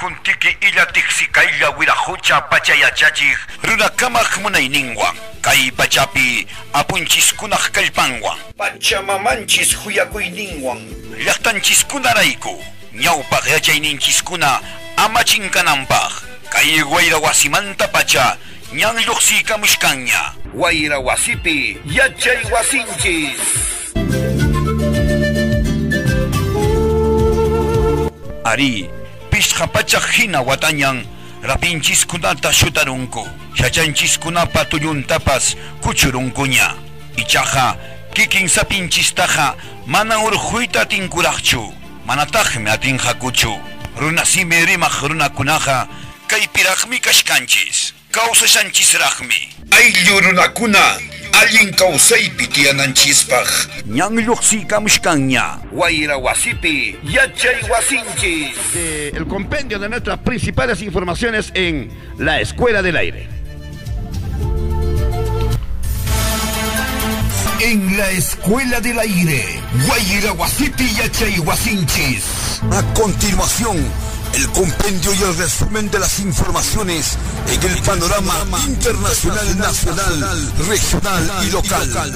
juntiki illatiksi kaylla wirahucha pachayachachik runakamak munayninwan kay pachapi apunchiskunaq kallpanwan pachamamanchis huyakuyninwan llaqtanchiskunarayku ñawpaq yachayninchiskuna amachinkananpaq kay wayra wasimanta pacha ñan lluqsiykamushkanña wayra wasipi yachay wasinchis. Ari pisqa pachaq hina watañan rapinchiskunata shutarunku shachanchikunapa tulluntapas kuchurunkuña ichaqa kikin sapinchistaqa mana urquyta tinkuraqchu manataqmi atinqakuchu runasimi rimaq runakunaqa kaypiraqmi kashkanchis kawsashanchisraqmi ayllu runakuna allin kawsaypi tiyananchispaq ñan lluqsiykamushkanña wayra wasipi yachay wasinchis. El compendio de nuestras principales informaciones en la Escuela del Aire. En la Escuela del Aire, wayra wasipi yachay wasinchis. A continuación, el compendio y el resumen de las informaciones en el panorama internacional, nacional, regional y local.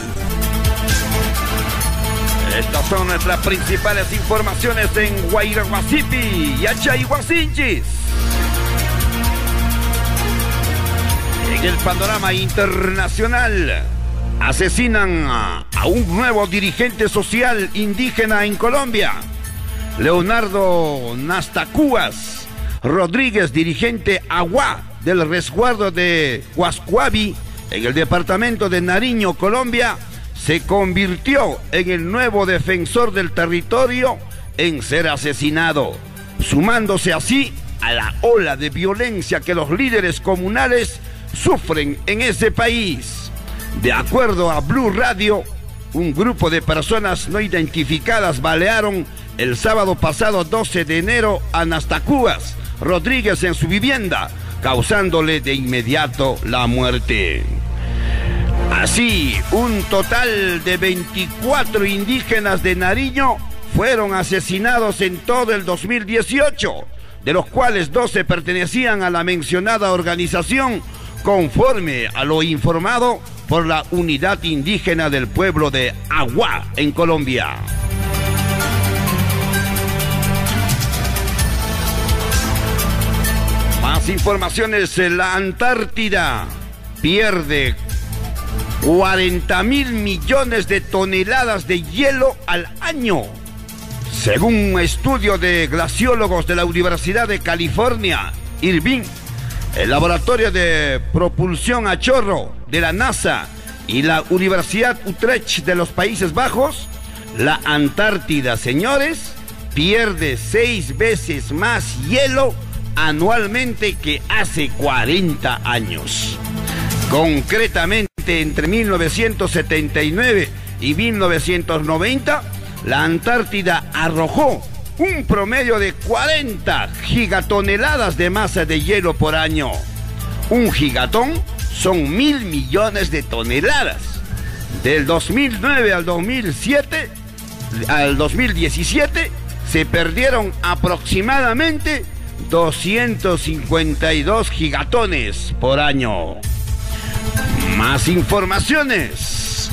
Estas son nuestras principales informaciones en Guayra Guasipi, Yachay Guasinchis. En el panorama internacional, asesinan a un nuevo dirigente social indígena en Colombia. Leonardo Nastacuas Rodríguez, dirigente Aguá del resguardo de Huascuavi, en el departamento de Nariño, Colombia, se convirtió en el nuevo defensor del territorio en ser asesinado, sumándose así a la ola de violencia que los líderes comunales sufren en ese país. De acuerdo a Blue Radio, un grupo de personas no identificadas balearon el sábado pasado 12 de enero a Nastacuas Rodríguez en su vivienda, causándole de inmediato la muerte. Así, un total de 24 indígenas de Nariño fueron asesinados en todo el 2018, de los cuales 12 pertenecían a la mencionada organización, conforme a lo informado por la Unidad Indígena del Pueblo de Aguá, en Colombia. Más informaciones. La Antártida pierde 40.000 millones de toneladas de hielo al año. Según un estudio de glaciólogos de la Universidad de California, Irvine, el laboratorio de propulsión a chorro de la NASA y la Universidad Utrecht de los Países Bajos, la Antártida, señores, pierde 6 veces más hielo anualmente que hace 40 años. Concretamente, entre 1979 y 1990, la Antártida arrojó un promedio de 40 gigatoneladas de masa de hielo por año. Un gigatón son 1.000 millones de toneladas. Del 2009 al 2017 se perdieron aproximadamente 252 gigatones por año. Más informaciones.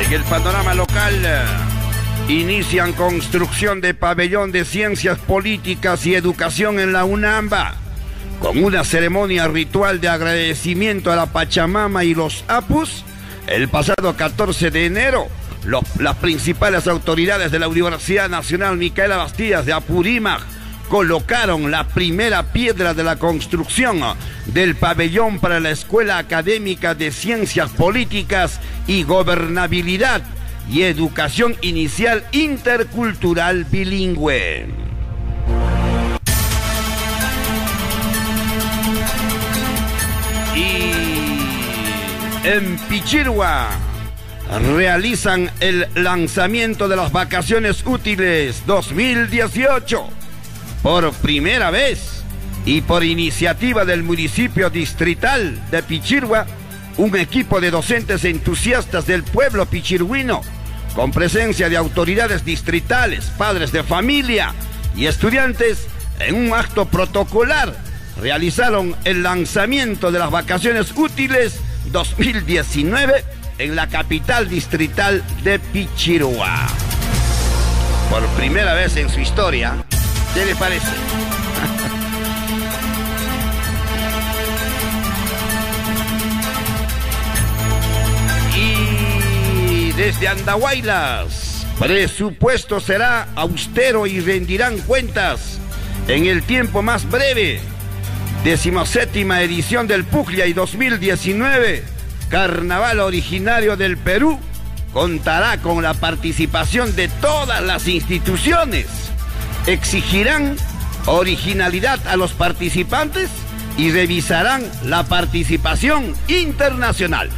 En el panorama local, inician construcción de pabellón de ciencias políticas y educación en la UNAMBA, con una ceremonia ritual de agradecimiento a la Pachamama y los Apus. El pasado 14 de enero, las principales autoridades de la Universidad Nacional Micaela Bastías de Apurímac colocaron la primera piedra de la construcción del pabellón para la Escuela Académica de Ciencias Políticas y Gobernabilidad y Educación Inicial Intercultural Bilingüe. Y en Pichirua realizan el lanzamiento de las vacaciones útiles 2018. Por primera vez y por iniciativa del municipio distrital de Pichirua, un equipo de docentes entusiastas del pueblo pichirhuino con presencia de autoridades distritales, padres de familia y estudiantes, en un acto protocolar, realizaron el lanzamiento de las vacaciones útiles 2019 en la capital distrital de Pichirua. Por primera vez en su historia, ¿qué le parece? Y desde Andahuaylas, presupuesto será austero y rendirán cuentas en el tiempo más breve. 17ª edición del Puglia 2019, carnaval originario del Perú, contará con la participación de todas las instituciones. Exigirán originalidad a los participantes y revisarán la participación internacional.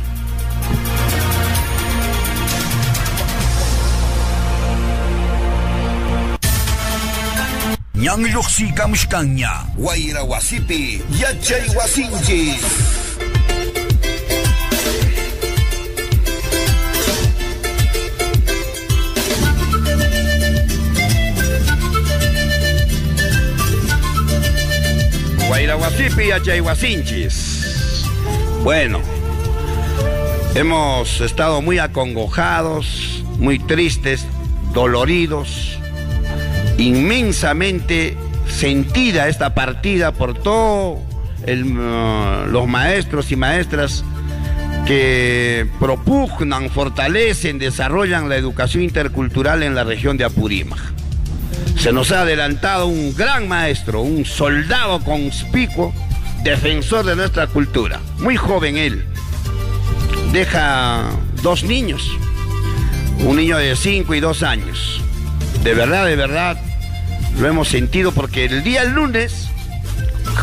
Ñanlluqsi kamushkanña, wayra wasipi, yachay wasinchis. Guayrahuasipi y Achayhuasinchis. Bueno, hemos estado muy acongojados, muy tristes, doloridos, inmensamente sentida esta partida por todos los maestros y maestras que propugnan, fortalecen, desarrollan la educación intercultural en la región de Apurímac. Se nos ha adelantado un gran maestro, un soldado conspicuo, defensor de nuestra cultura. Muy joven él. Deja 2 niños, un niño de 5 y 2 años. De verdad, lo hemos sentido porque el día lunes,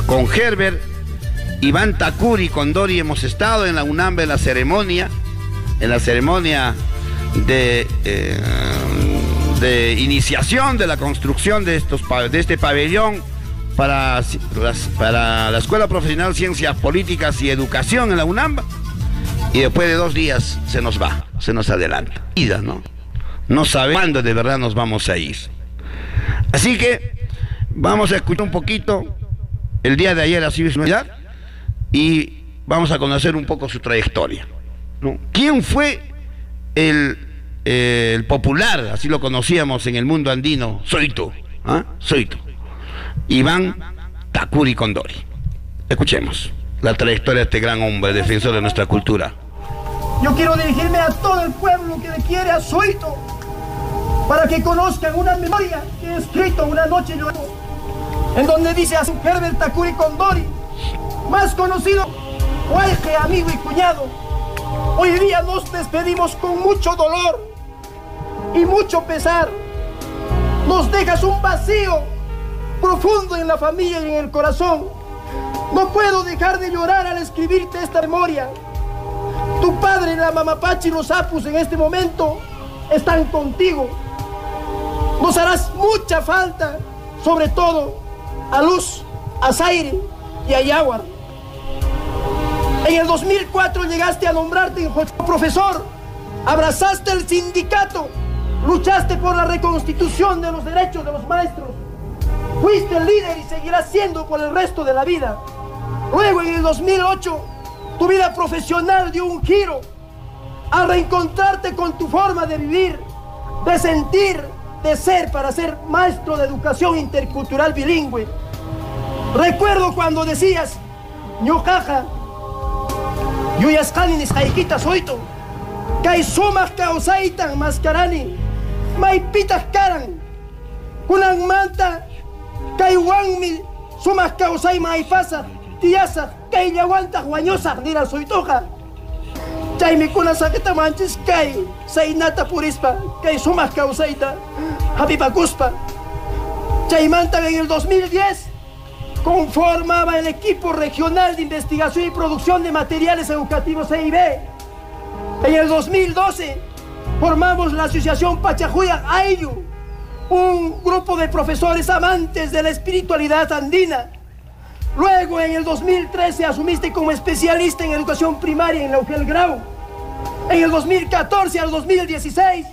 con Herbert, Iván Takuri y Condori hemos estado en la UNAMBE en la ceremonia de iniciación de la construcción de este pabellón para la Escuela Profesional Ciencias Políticas y Educación en la UNAMBE, y después de 2 días se nos va, se nos adelanta. ¿No? No sabe cuándo de verdad nos vamos a ir. Así que vamos a escuchar un poquito. El día de ayer ha sido su novedad y vamos a conocer un poco su trayectoria, ¿no? ¿Quién fue el popular, así lo conocíamos en el mundo andino, Soito? Soito. Iván Takuri Condori. Escuchemos la trayectoria de este gran hombre, defensor de nuestra cultura. Yo quiero dirigirme a todo el pueblo que le quiere a Soito, para que conozcan una memoria que he escrito una noche en donde dice a Herbert Takuri Condori, más conocido Guayje, amigo y cuñado. Hoy día nos despedimos con mucho dolor y mucho pesar. Nos dejas un vacío profundo en la familia y en el corazón. No puedo dejar de llorar al escribirte esta memoria. Tu padre, la Mamapachi y los Apus en este momento están contigo. Nos harás mucha falta, sobre todo a Luz, a Zaire y a Yaguar. En el 2004 llegaste a nombrarte en profesor, abrazaste el sindicato, luchaste por la reconstitución de los derechos de los maestros. Fuiste el líder y seguirás siendo por el resto de la vida. Luego, en el 2008, tu vida profesional dio un giro al reencontrarte con tu forma de vivir, de sentir, de ser, para ser maestro de educación intercultural bilingüe. Recuerdo cuando decías, ñojaja, yuyascani nisqaykita Soito, kay sumaq kawsaytan mascarani, maypitas karan, kunan manta, kay wanmi, sumaq kawsay maypasa, tiasa, kay llawanta guañosa, nira Soitoja. Chaymi kuna sakita manchis kay sainata purispa, kay sumaq kawsayta, hapipakuspa. Chaymanta en el 2010 conformaba el equipo regional de investigación y producción de materiales educativos EIB. En el 2012 formamos la asociación Pachajuya Ayllu, un grupo de profesores amantes de la espiritualidad andina. Luego, en el 2013 asumiste como especialista en educación primaria en la UGEL Grau. En el 2014 al 2016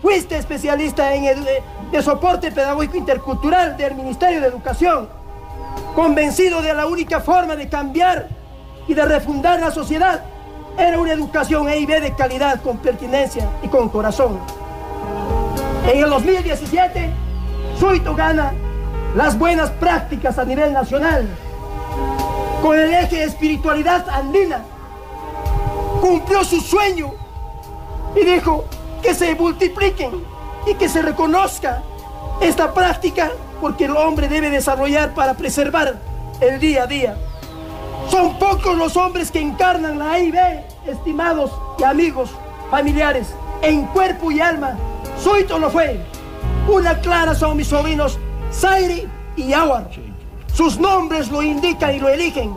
fuiste especialista de soporte pedagógico intercultural del Ministerio de Educación, convencido de la única forma de cambiar y de refundar la sociedad era una educación EIB de calidad, con pertinencia y con corazón. En el 2017, Suito gana las buenas prácticas a nivel nacional, con el eje de espiritualidad andina. Cumplió su sueño y dijo que se multipliquen y que se reconozca esta práctica, porque el hombre debe desarrollar para preservar el día a día. Son pocos los hombres que encarnan la EIB, estimados y amigos, familiares, en cuerpo y alma. Suito lo fue. Una clara son mis sobrinos Zairi y Awar. Sus nombres lo indican y lo eligen.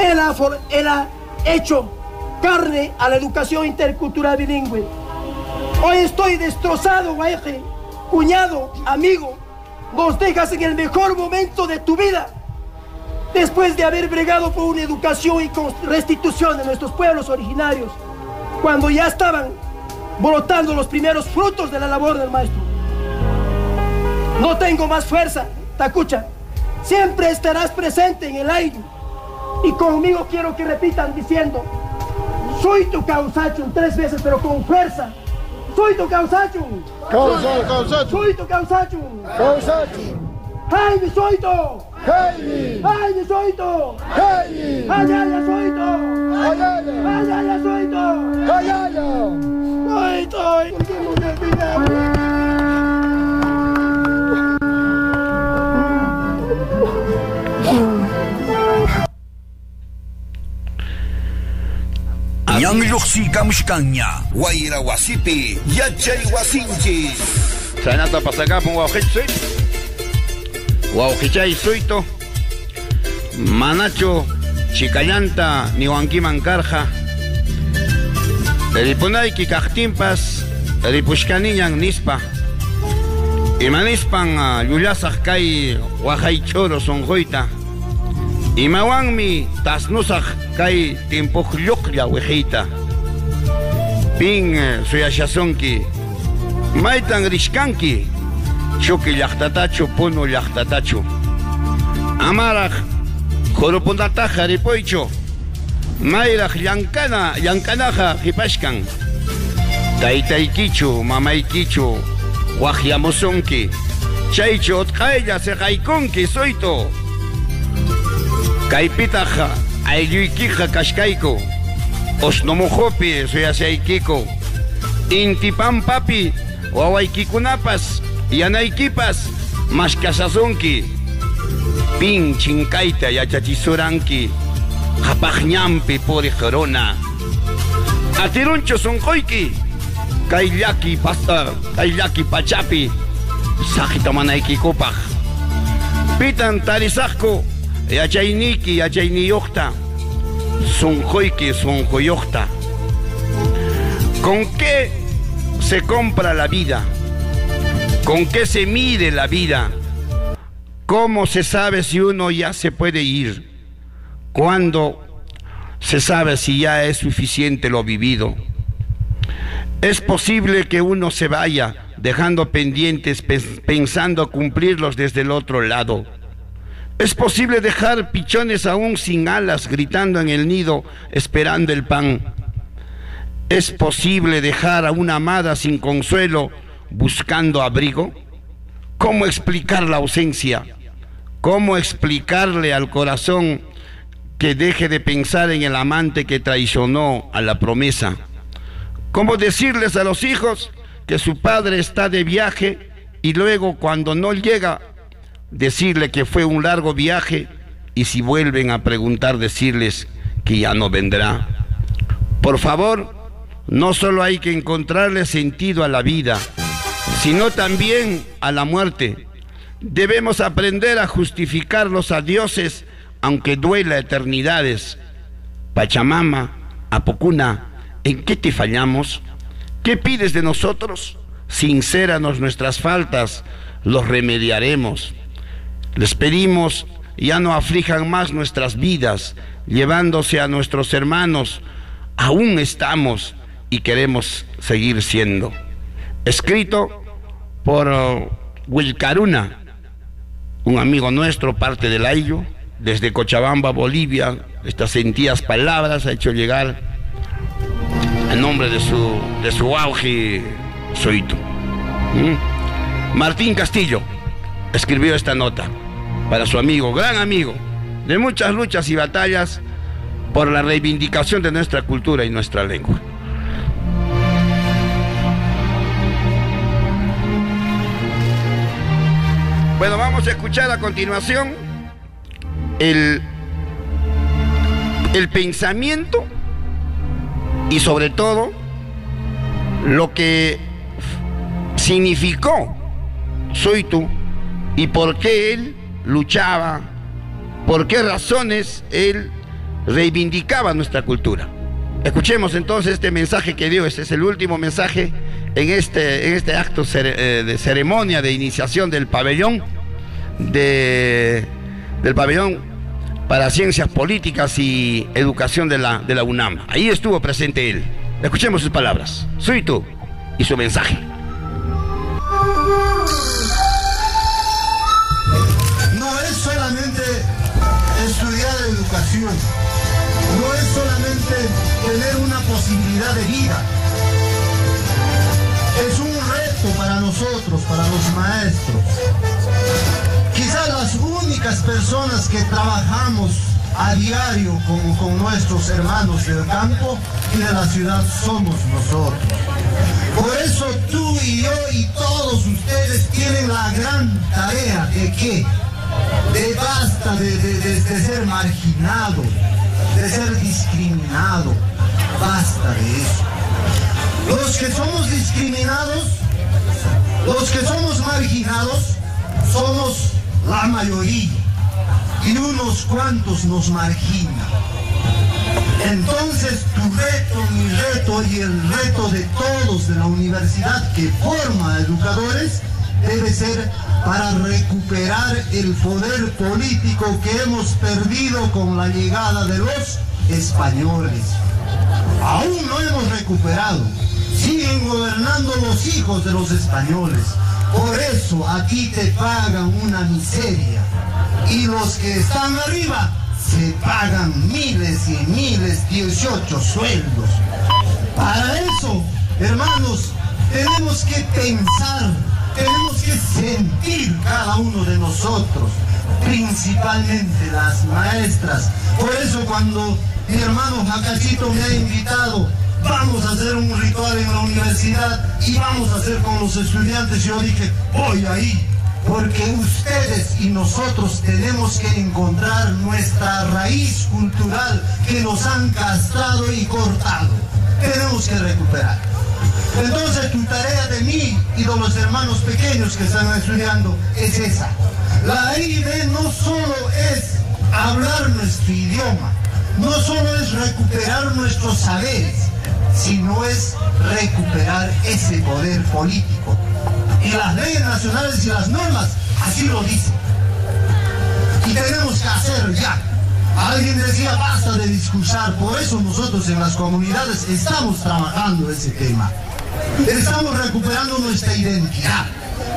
Él ha hecho carne a la educación intercultural bilingüe. Hoy estoy destrozado, Guaje, cuñado, amigo. Nos dejas en el mejor momento de tu vida, después de haber bregado por una educación y con restitución de nuestros pueblos originarios, cuando ya estaban brotando los primeros frutos de la labor del maestro. No tengo más fuerza, Tacucha. Siempre estarás presente en el aire. Y conmigo quiero que repitan diciendo: soy tu Causachun 3 veces, pero con fuerza. Soy tu Causachun. Soy tu Causachun. ¡Jaime Soito! ¡Jaime! ¡Jaime Soito! ¡Jaime! ¡Ayaya Soito! ¡Ayaya! ¡Ayaya Soito! ¡Ayaya! ¡Soito! ¿Por qué no me olvidamos? Yang luksi kamushkanya, Guayra wasipi, yachay wasinchis. Sanata pasakapun wawqichay. Wawqichay Suito. Manacho chikallanta niwankiman karqa. Ripunayki kaqtinpas ripushkaniñan nispa. Imanispan llulasaq kay waqay choro sonqoyta. Imawanmi tasnusaq kay timpuklluklla wejita. Pin suyashasonki, maytan rishkanki, chuki llaqtatachu punu llaqtatachu. Amaraq qurupunataqa ripuychu, mayraq llankanaqa qhipashkan. Taytaykichu mamaykichu waqyamusunki, chaychu utqaylla siqaykunki Suito. Kaypitaqa aylluykiqa kashkayku, osnomujupi suyasaykiku, intipampapi wawaykikunapas yanaykipas mashkasasunki. Pin chinkayta yachachisuranki, qhapaqñanpi puriq runa. Atirunchu sunquyki, kay llaki pachapi saqitamanaykinkupaq. Pitan tarisaqku yachayniki yachayniyuqta, sunquyki sunquyuqta. ¿Con qué se compra la vida? ¿Con qué se mide la vida? ¿Cómo se sabe si uno ya se puede ir? ¿Cuándo se sabe si ya es suficiente lo vivido? Es posible que uno se vaya dejando pendientes pensando cumplirlos desde el otro lado. Es posible dejar pichones aún sin alas gritando en el nido esperando el pan. Es posible dejar a una amada sin consuelo buscando abrigo. ¿Cómo explicar la ausencia? ¿Cómo explicarle al corazón que deje de pensar en el amante que traicionó a la promesa? ¿Cómo decirles a los hijos que su padre está de viaje y luego cuando no llega decirle que fue un largo viaje, y si vuelven a preguntar decirles que ya no vendrá? Por favor, no solo hay que encontrarle sentido a la vida, sino también a la muerte. Debemos aprender a justificar los adioses aunque duela eternidades. Pachamama, Apocuna, ¿en qué te fallamos? ¿Qué pides de nosotros? Sincéranos nuestras faltas, los remediaremos. Les pedimos ya no aflijan más nuestras vidas, llevándose a nuestros hermanos. Aún estamos y queremos seguir siendo. escrito por Wilcaruna, un amigo nuestro, parte del Ayllo, desde Cochabamba, Bolivia. Estas sentidas palabras ha hecho llegar en nombre de su auge Soito. Martín Castillo escribió esta nota para su amigo, gran amigo, de muchas luchas y batallas por la reivindicación de nuestra cultura y nuestra lengua. Bueno, vamos a escuchar a continuación el pensamiento y sobre todo lo que significó Soito y por qué él luchaba, por qué razones él reivindicaba nuestra cultura. Escuchemos entonces este mensaje que dio. Este es el último mensaje en este acto de ceremonia de iniciación del pabellón del pabellón para Ciencias Políticas y Educación de la UNAM. Ahí estuvo presente él. Escuchemos sus palabras. Soito y su mensaje. No es solamente estudiar educación, no es solamente tener una posibilidad de vida. Es un reto para nosotros, para los maestros. Quizás las únicas personas que trabajamos a diario con nuestros hermanos del campo y de la ciudad somos nosotros. Por eso tú y yo y todos ustedes tienen la gran tarea de ¿qué? De basta de ser marginado, de ser discriminado. Basta de eso. Los que somos discriminados, los que somos marginados, somos la mayoría y unos cuantos nos marginan. Entonces tu reto, mi reto y el reto de todos de la universidad que forma educadores debe ser para recuperar el poder político que hemos perdido con la llegada de los españoles. Aún no hemos recuperado. Siguen gobernando los hijos de los españoles. Por eso aquí te pagan una miseria. Y los que están arriba se pagan miles y miles, 18 sueldos. Para eso, hermanos, tenemos que pensar, tenemos que sentir cada uno de nosotros, principalmente las maestras. Por eso cuando mi hermano Jacachito me ha invitado, vamos a hacer un ritual en la universidad y vamos a hacer con los estudiantes, yo dije, voy ahí, porque ustedes y nosotros tenemos que encontrar nuestra raíz cultural que nos han castrado y cortado. Tenemos que recuperar. Entonces tu tarea de mí y de los hermanos pequeños que están estudiando es esa. La IB no solo es hablar nuestro idioma, no solo es recuperar nuestros saberes, sino es recuperar ese poder político. Y las leyes nacionales y las normas así lo dicen. Y tenemos que hacer ya. Alguien decía, basta de discursar. Por eso nosotros en las comunidades estamos trabajando ese tema. Estamos recuperando nuestra identidad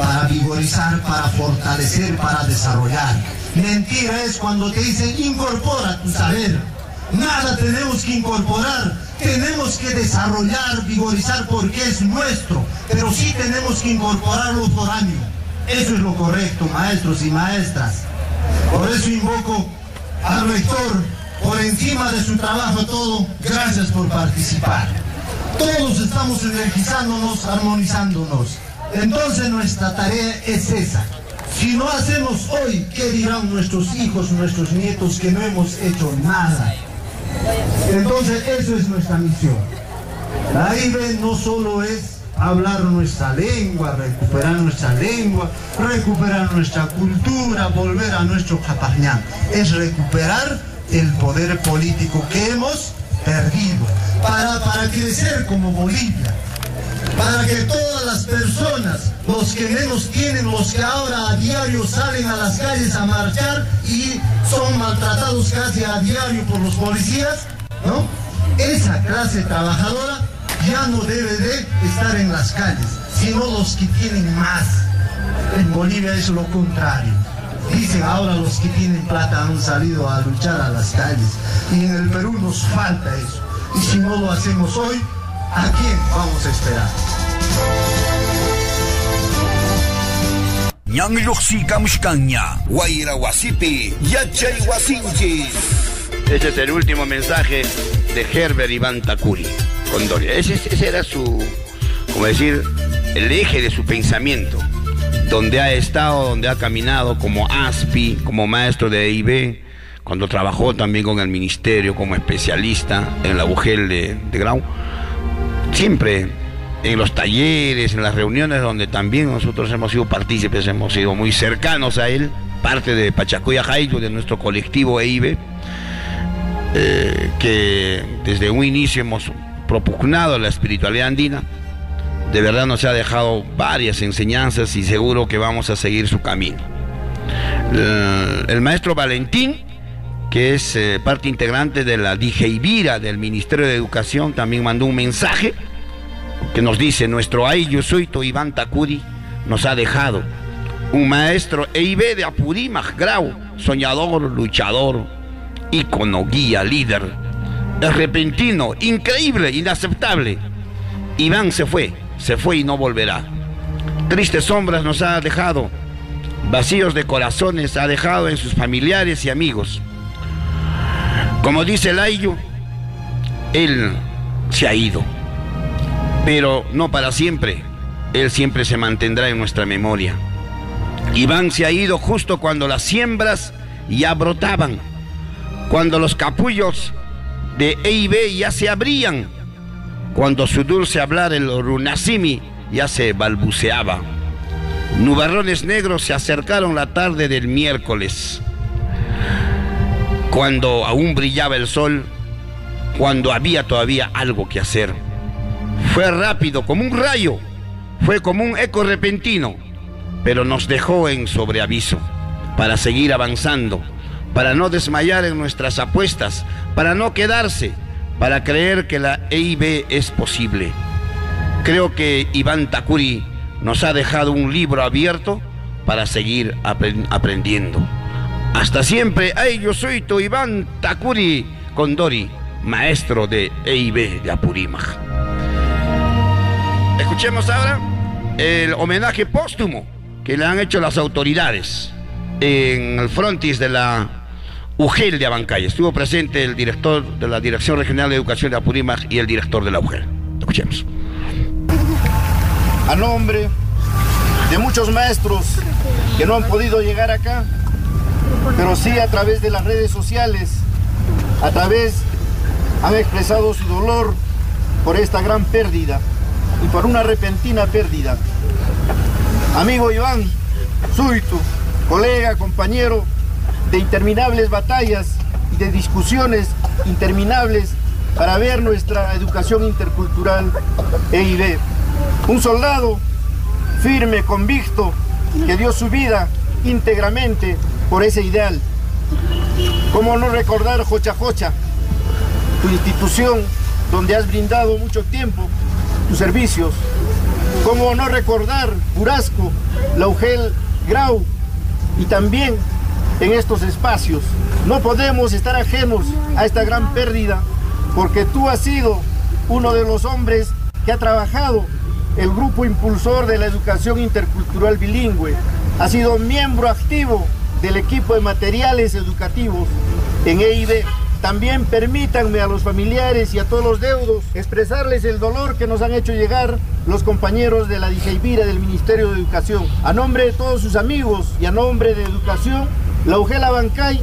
para vigorizar, para fortalecer, para desarrollar. Mentira es cuando te dicen, incorpora tu saber. Nada tenemos que incorporar. Tenemos que desarrollar, vigorizar porque es nuestro, pero sí tenemos que incorporarlo por año. Eso es lo correcto, maestros y maestras. Por eso invoco al rector, por encima de su trabajo todo, gracias por participar. Todos estamos energizándonos, armonizándonos. Entonces nuestra tarea es esa. Si no hacemos hoy, ¿qué dirán nuestros hijos, nuestros nietos que no hemos hecho nada? Entonces eso es nuestra misión. La IB no solo es hablar nuestra lengua, recuperar nuestra cultura, volver a nuestro Capañán. Es recuperar el poder político que hemos perdido para crecer como Bolivia, para que todas las personas, los que menos tienen, los que ahora a diario salen a las calles a marchar y son maltratados casi a diario por los policías, ¿no? Esa clase trabajadora ya ya no debe de estar en las calles, sino los que tienen más. En Bolivia es lo contrario. Dicen ahora los que tienen plata han salido a luchar a las calles. Y en el Perú nos falta eso. Y si no lo hacemos hoy, ¿a quién vamos a esperar? Ese es el último mensaje de Herbert Iván Takuri Condori. Ese era su, como decir, el eje de su pensamiento, donde ha estado, donde ha caminado como ASPI, como maestro de EIB, cuando trabajó también con el ministerio como especialista en la UGEL de Grau, siempre en los talleres, en las reuniones donde también nosotros hemos sido partícipes, hemos sido muy cercanos a él, parte de Pachacuya Jaitu, de nuestro colectivo EIB, que desde un inicio hemos propugnado la espiritualidad andina. De verdad nos ha dejado varias enseñanzas y seguro que vamos a seguir su camino. El maestro Valentín, que es parte integrante de la Dijeivira del Ministerio de Educación, también mandó un mensaje que nos dice: nuestro Ayllusuito Iván Takuri nos ha dejado un maestro EIB de Apurímac, Grau, soñador, luchador, ícono, guía, líder. Es repentino, increíble, inaceptable. Iván se fue y no volverá. Tristes sombras nos ha dejado, vacíos de corazones ha dejado en sus familiares y amigos. Como dice el Ayllu, él se ha ido, pero no para siempre. Él siempre se mantendrá en nuestra memoria. Iván se ha ido justo cuando las siembras ya brotaban, cuando los capullos de EIB ya se abrían, cuando su dulce hablar, el runasimi, ya se balbuceaba. Nubarrones negros se acercaron la tarde del miércoles, cuando aún brillaba el sol, cuando había todavía algo que hacer. Fue rápido como un rayo, fue como un eco repentino, pero nos dejó en sobreaviso para seguir avanzando, para no desmayar en nuestras apuestas, para no quedarse, para creer que la EIB es posible. Creo que Iván Takuri nos ha dejado un libro abierto para seguir aprendiendo. Hasta siempre. Yo soy tu Iván Takuri Condori, maestro de EIB de Apurímac. Escuchemos ahora el homenaje póstumo que le han hecho las autoridades en el frontis de la UGEL de Abancay. Estuvo presente el director de la Dirección Regional de Educación de Apurímac y el director de la UGEL. Escuchemos. A nombre de muchos maestros que no han podido llegar acá, pero sí a través de las redes sociales, han expresado su dolor por esta gran pérdida y por una repentina pérdida. Amigo Iván Suitu, colega, compañero de interminables batallas y de discusiones interminables para ver nuestra educación intercultural EIB. Un soldado firme, convicto, que dio su vida íntegramente por ese ideal. ¿Cómo no recordar Jocha Jocha, tu institución donde has brindado mucho tiempo tus servicios? ¿Cómo no recordar Burasco, la UGEL Grau y también en estos espacios? No podemos estar ajenos a esta gran pérdida, porque tú has sido uno de los hombres que ha trabajado el grupo impulsor de la educación intercultural bilingüe. Ha sido miembro activo del equipo de materiales educativos en EIB. También permítanme a los familiares y a todos los deudos expresarles el dolor que nos han hecho llegar los compañeros de la Dijeivira del Ministerio de Educación. A nombre de todos sus amigos y a nombre de Educación, la UGEL Abancay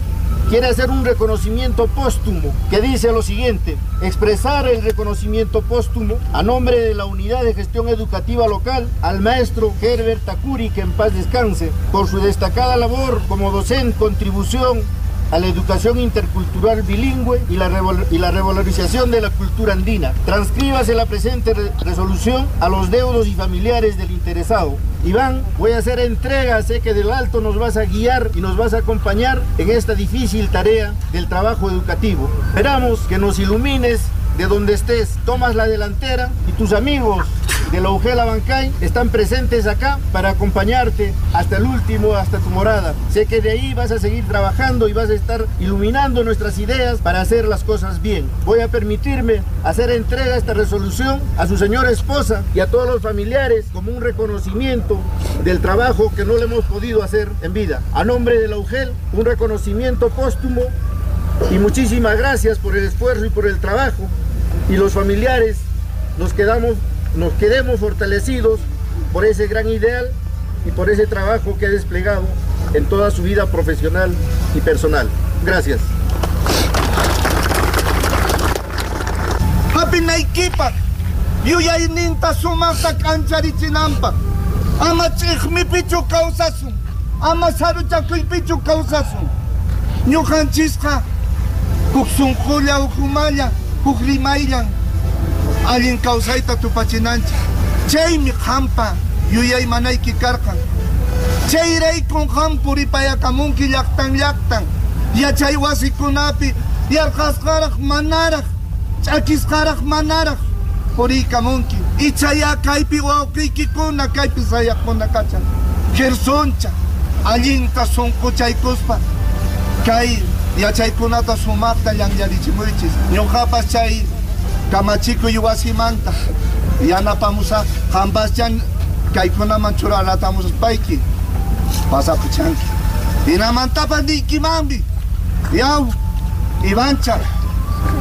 quiere hacer un reconocimiento póstumo que dice lo siguiente: expresar el reconocimiento póstumo a nombre de la Unidad de Gestión Educativa Local al maestro Herbert Takuri, que en paz descanse, por su destacada labor como docente, contribución a la educación intercultural bilingüe y la revalorización de la cultura andina. Transcríbase la presente resolución a los deudos y familiares del interesado. Iván, voy a hacer entrega, sé que del alto nos vas a guiar y nos vas a acompañar en esta difícil tarea del trabajo educativo. Esperamos que nos ilumines de donde estés, tomas la delantera y tus amigos de la UGEL Abancay están presentes acá para acompañarte hasta el último, hasta tu morada. Sé que de ahí vas a seguir trabajando y vas a estar iluminando nuestras ideas para hacer las cosas bien. Voy a permitirme hacer entrega de esta resolución a su señora esposa y a todos los familiares como un reconocimiento del trabajo que no le hemos podido hacer en vida. A nombre de la UGEL, un reconocimiento póstumo y muchísimas gracias por el esfuerzo y por el trabajo. Y los familiares nos quedemos fortalecidos por ese gran ideal y por ese trabajo que ha desplegado en toda su vida profesional y personal. Gracias. Hapinaykipak, yuyayninta sumaqta kancharichinanpaq, ama ch'iqmipichu kawsasun, ama saruchakuypichu kawsasun. Ñuqanchisqa huk sunqulla, huk umalla, huk rimayllan allin kawsayta tupachinanchik. Chaymi qampa yuyaymanayki karqan. Chayraykun qam puripayakamunki llaqtan yachay wasikunapi yarqasqaraq manaraq ch'akisqaraq manaraq puriykamunki. Y chaya kaypi wawqiykikuna kaypi sayaqkuna kachan Gersoncha allinta sunquchaykuspa kay yachaykunata sumaqta llanllarichimuychis. Ñuqapas chay kamachikuy wasimanta yanapamusa qambaschan kaykunaman churalatamuspayki pasapuchanki. Hinamantapas niykimanmi yaw Ivancha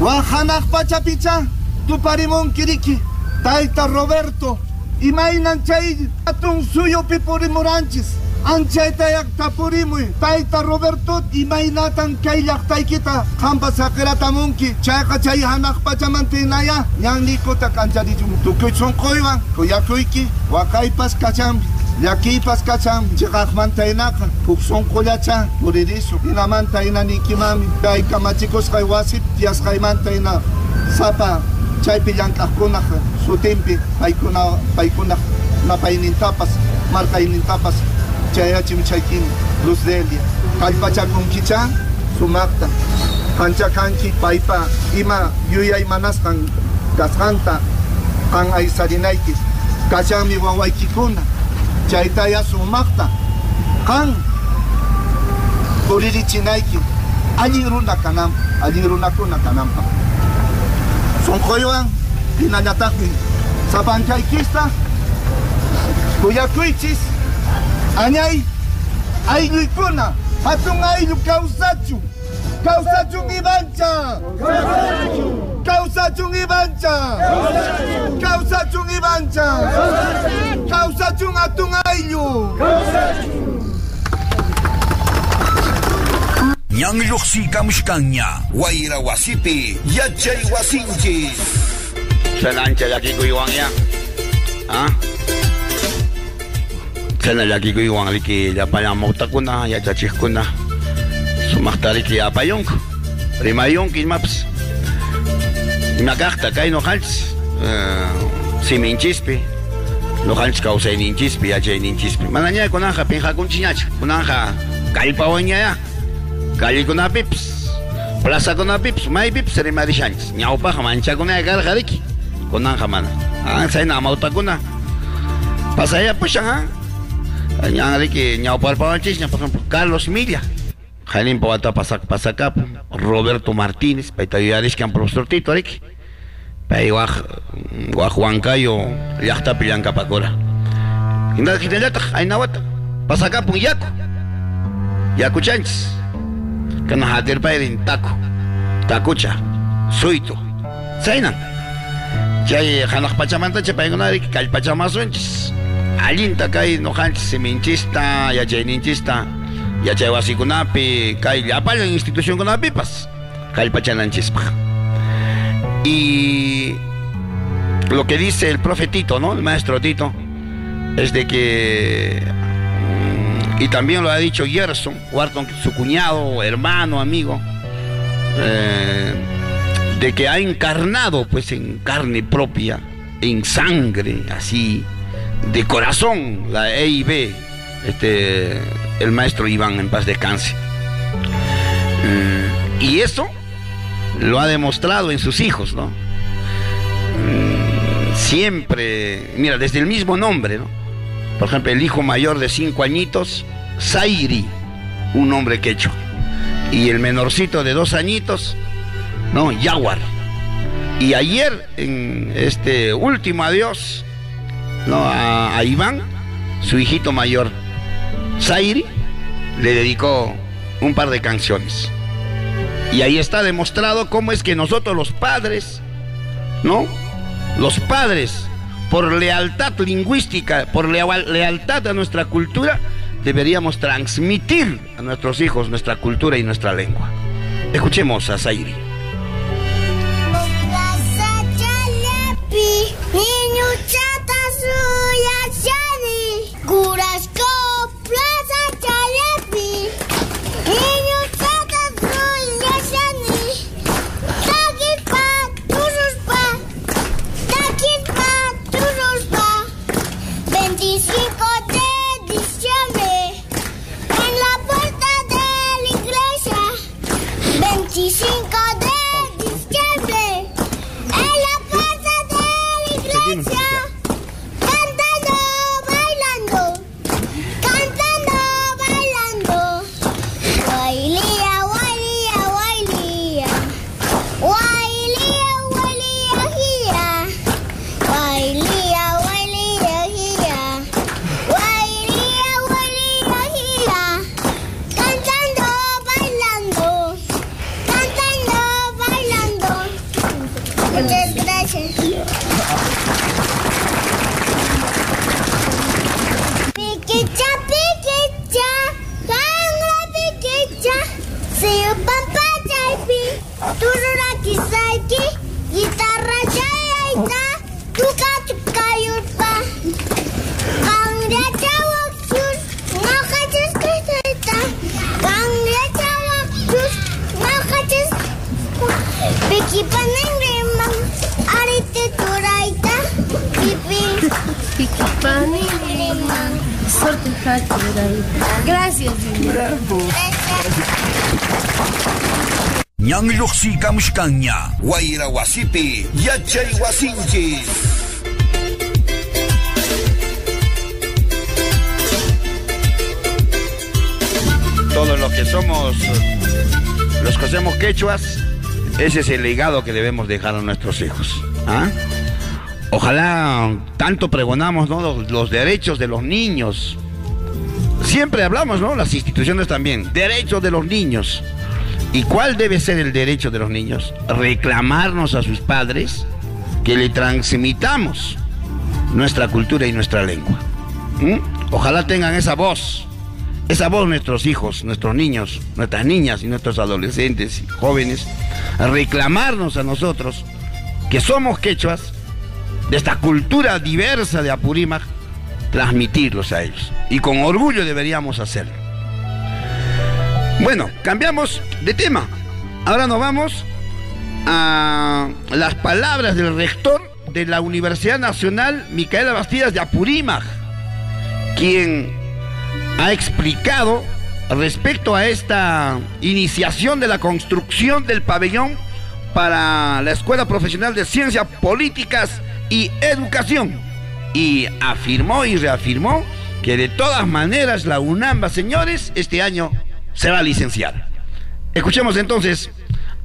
wahanaq pachapicha tuparimunkiriki tayta Roberto imaynan chay atun suyupi purimuranchis anchayta llaqtapurimuy tayta Roberto imaynatan kay llaqtaykita qampa saqiratamunki chayqa chay hanaq pachamantinaya ñanlikuta kancharichun tukuy sunquywan kuyakuyki waqaypas kachanpi llakiypas kachan chiqaqmanta hinaqa huk sunqullacha puririsu hinamanta hina ninkimami kay kamachikusqay wasip tiyasqaymanta hina sapa chaypi llank'aqkunaq sutinpi paykuna napaynintapas markaynintapas chayachim chaykin Luz Delia kallpachakunkicha sumaqta kancha kanki paypa ima yuyay manasqan kasqanta qan aysarinayki kachanmi wawaykikuna chaytaya sumaqta qan puririchinayki allin runakuna kananpaq sunquywan hinallataqmi sapanchaykista kuyakuychis añay aylluykuna hatun ayllu kawsachun Ivancha kawsachun Ivancha kawsachun hatun ayllu ñanlluqsi kamushkanña wayra wasipi yachay wasinchis Chanancha llakikuywanña chana llakikuywan riki llapallamawtaqkuna yachachiqkuna sumaqta riki apayunku rimayunku imapas imakaqta kay nuqanchis siminchispi nuqanchis kawsayninchispi yachayninchispi manaña kunanqa pinqakunchiñachu kunanqa kallpawanñaya kallikunapipas plazakunapipas maypipas rimarishanchis ñawpaqa manchakunaya karqa riki kunanqa mana chayna amawtaqkuna pasaya pushan ñan riki ñawparpawanchisña por ejemplo Carlos Milla Jalimpa wata pasakapu Roberto Martínez payta yuyarishkan profesor Tito riki pay waq Huancayo llaqtapi llankapakura hinallataq aynawata pasakapun yakuchanchis kana hatirpayrin takucha suytu chaynan chay hanaq pachamantacha paykuna riki kallpachamasunchis allinta kay nuqanchis siminchista yachayninchista yachay wasikunapi kay llapallan institucionkunapipas kallpachananchispaq. Y lo que dice el profe Tito, ¿no? El maestro Tito, es de que y también lo ha dicho Gerson Wharton, su cuñado, hermano, amigo, de que ha encarnado pues en carne propia, en sangre, así, de corazón, la EIB, el maestro Iván, en paz descanse. Y eso lo ha demostrado en sus hijos, ¿no? siempre, mira, desde el mismo nombre, ¿no? Por ejemplo, el hijo mayor de 5 añitos, Zairi, un nombre quechua. Y el menorcito de 2 añitos, no, Yaguar. Y ayer, en este último adiós, no, a Iván, su hijito mayor, Zairi, le dedicó un par de canciones. Y ahí está demostrado cómo es que nosotros los padres, ¿no? Los padres, por lealtad lingüística, por lealtad a nuestra cultura, deberíamos transmitir a nuestros hijos nuestra cultura y nuestra lengua. Escuchemos a Zairi. Gracias, señor. Ñanlluqsi kamushkanña, wayra wasipi, yachay wasinchis. Todos los que somos quechuas, ese es el legado que debemos dejar a nuestros hijos. ¿Ah? Ojalá tanto pregonamos, ¿no?, los derechos de los niños. Siempre hablamos, ¿no?, las instituciones también, derechos de los niños. ¿Y cuál debe ser el derecho de los niños? Reclamarnos a sus padres que le transmitamos nuestra cultura y nuestra lengua. Ojalá tengan esa voz nuestros hijos, nuestros niños, nuestras niñas y nuestros adolescentes y jóvenes, a reclamarnos a nosotros que somos quechuas, de esta cultura diversa de Apurímac, transmitirlos a ellos. Y con orgullo deberíamos hacerlo. Bueno, cambiamos de tema. Ahora nos vamos a las palabras del rector de la Universidad Nacional Micaela Bastidas de Apurímac, quien ha explicado respecto a esta iniciación de la construcción del pabellón para la Escuela Profesional de Ciencias Políticas y Educación, y afirmó y reafirmó que de todas maneras la UNAMBA, señores, este año se va a licenciar. Escuchemos entonces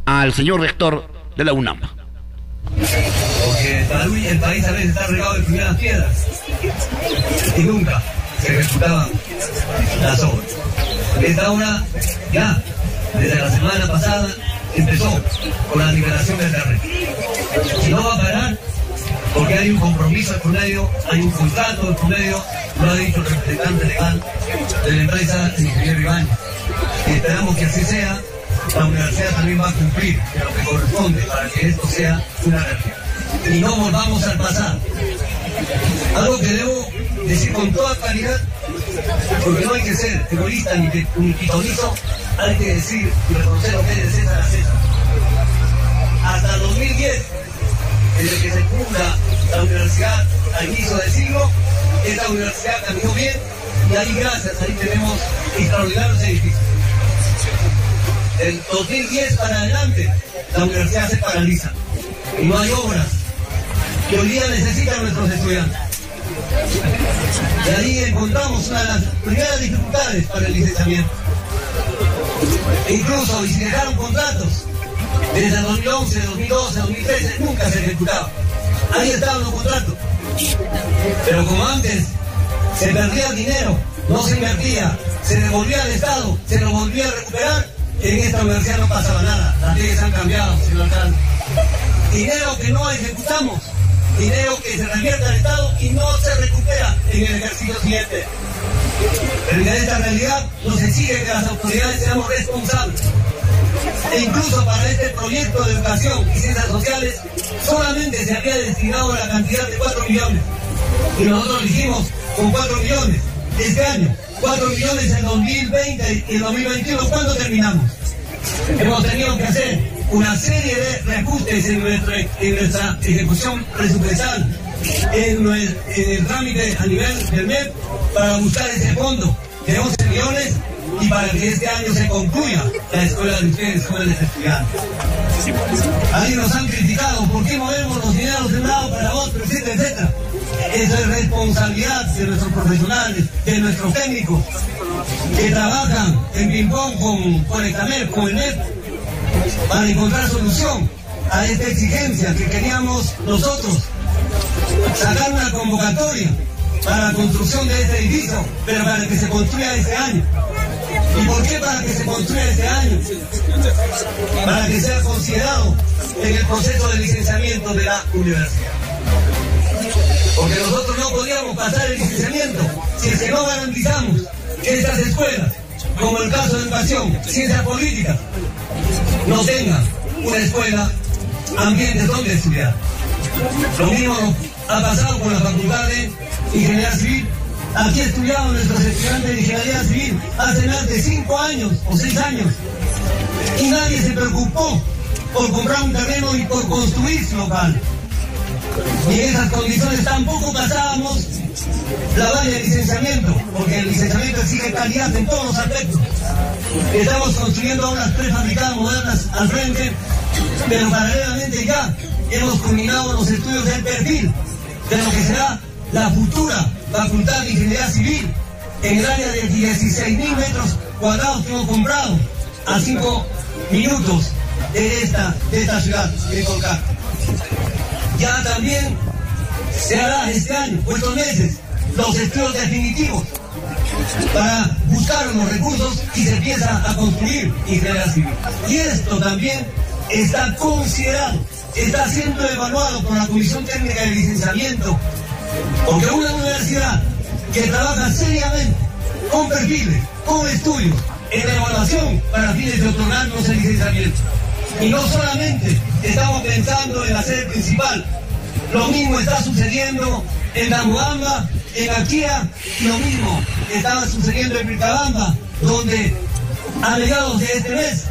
al señor rector de la UNAMBA. Porque el país a veces está regado de primeras piedras y nunca se ejecutaban las obras. Esta obra ya, desde la semana pasada, empezó con la liberación del terreno. Y no va a parar porque hay un compromiso de por medio, hay un contrato de por medio, lo ha dicho el representante legal de la empresa, el ingeniero Ibáñez. Y esperamos que así sea. La universidad también va a cumplir lo que corresponde para que esto sea una realidad. Y no volvamos al pasado. Algo que debo decir con toda claridad, porque no hay que ser egoísta ni pitonizo, hay que decir y reconocer lo que es de César a César. Hasta 2010, desde que se funda la universidad al inicio del siglo, esta universidad caminó bien y ahí gracias, ahí tenemos extraordinarios edificios. Del 2010 para adelante, la universidad se paraliza y no hay obras. que hoy día necesitan nuestros estudiantes. Y ahí encontramos una de las primeras dificultades para el licenciamiento. E incluso, y si dejaron contratos, desde el 2011, 2012, 2013, nunca se ejecutaban. Ahí estaban los contratos. Pero como antes se perdía el dinero, no se invertía, se devolvía al Estado, se lo volvía a recuperar, en esta universidad no pasaba nada. Las leyes han cambiado, señor alcalde. Dinero que no ejecutamos, dinero que se revierte al Estado y no se recupera en el ejercicio siguiente. Pero en esta realidad nos exige que las autoridades seamos responsables. E incluso para este proyecto de educación y ciencias sociales solamente se había destinado la cantidad de 4 millones. Y nosotros dijimos con 4 millones este año, 4 millones en 2020 y en 2021, ¿cuándo terminamos? Hemos tenido que hacer una serie de reajustes en nuestra ejecución presupuestal, en el trámite a nivel del MEP para buscar ese fondo de 11 millones y para que este año se concluya la escuela de ustedes, escuela de estudiantes. Ahí nos han criticado, ¿por qué movemos los dineros de un lado para otro, etcétera, etcétera? Eso es responsabilidad de nuestros profesionales, de nuestros técnicos, que trabajan en ping-pong con el CAMEP, con el MEP, para encontrar solución a esta exigencia que queríamos nosotros, sacar una convocatoria para la construcción de este edificio, pero para que se construya este año. ¿Y por qué para que se construya este año? Para que sea considerado en el proceso de licenciamiento de la universidad. Porque nosotros no podíamos pasar el licenciamiento si es que no garantizamos que estas escuelas, como el caso de educación, ciencias políticas, no tengan una escuela, ambientes donde estudiar. Lo mismo ha pasado con la Facultad de Ingeniería Civil. Aquí estudiaban nuestros estudiantes de Ingeniería Civil hace más de 5 años o 6 años. Y nadie se preocupó por comprar un terreno y por construir su local. Y en esas condiciones tampoco pasábamos la valla de licenciamiento, porque el licenciamiento exige calidad en todos los aspectos. Estamos construyendo aulas prefabricadas modernas al frente, pero paralelamente ya hemos culminado los estudios del perfil de lo que será la futura Facultad de Ingeniería Civil en el área de 16.000 metros cuadrados que hemos comprado a 5 minutos de esta ciudad de Colcar. Ya también se hará este año o estos meses los estudios definitivos para buscar los recursos y se empieza a construir Ingeniería Civil. Y esto también está considerado, está siendo evaluado por la Comisión Técnica de Licenciamiento, porque una universidad que trabaja seriamente con perfiles, con estudios, en la evaluación para fines de otorgarnos el licenciamiento. Y no solamente estamos pensando en la sede principal, lo mismo está sucediendo en Namuamba, en Aquía, y lo mismo estaba sucediendo en Vilcabamba, donde a mediados de este mes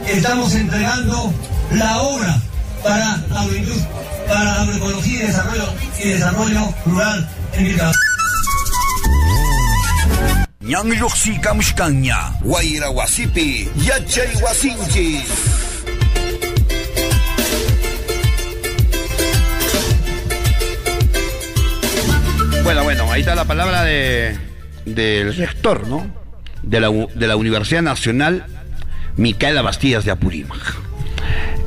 estamos entregando la obra para agroecología y desarrollo rural en Vilcabamba. Ñanlluqsi kamushkanña, wayra wasipi, yachay wasinchis. Bueno, ahí está la palabra del rector, ¿no? De la Universidad Nacional Micaela Bastidas de Apurímac.